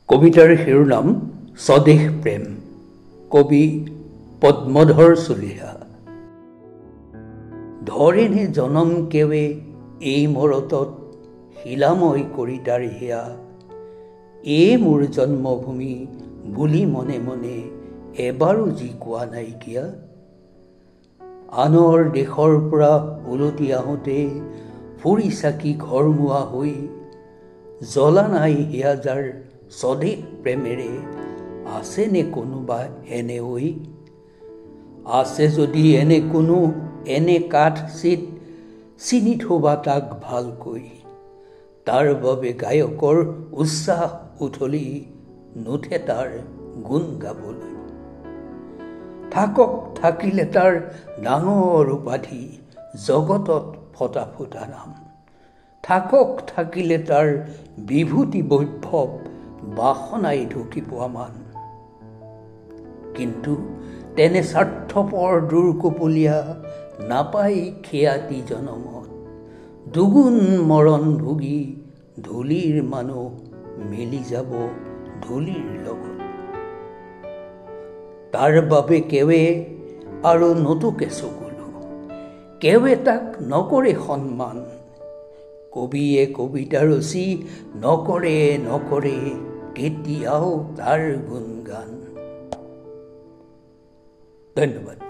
কবিতাৰ শিৰোনাম স্বদেশ প্ৰেম। কবি পদ্মধৰ চলিহা। ধৰেনে জনম কেৱে এই মৰতত শিলাময় কৰি তাৰ হিয়া। মোৰ জন্মভূমি বুলি মনে মনে এবাৰো যি কোৱা নাইকিয়া। আনৰ দেশৰ পৰা উলটি আহোঁতে ফুৰি চাকি ঘৰমুৱা হৈ জ্বলা নাই হিয়া যাৰ স্বদেশ প্ৰেমেৰে। আছেনে কোনোবা এনে ঐ? আছে যদি এনে কোনো এনে কাঠ চিত চিনি থবা তাক ভালকৈ। তাৰ বাবে গায়কৰ উচ্ছ্বাস উঠলি নুঠে তাৰ গুণ গাবলৈ। থাকক থাকিলে তাৰ ডাঙৰ উপাধি জগতত ফটা ফুটা নাম। থাকক থাকিলে তাৰ বিভূতি বৈভৱ বাসনাই ঢুকি পোৱা মান। কিন্তু তেনে স্বাৰ্থপৰ দুৰ্কপলীয়া নাপায় খিয়াতি জনমত। দুগুণ মৰণ ভুগি ধূলিৰ মানুহ মিলি যাব ধূলিৰ লগত। তাৰ বাবে কেৱে আৰু নতুকে চকুলো, কেৱে তাক নকৰে সন্মান। কবিয়ে কবিতা ৰচি নকৰে কেতিয়াও তাৰ গুণগান। ধন্যবাদ।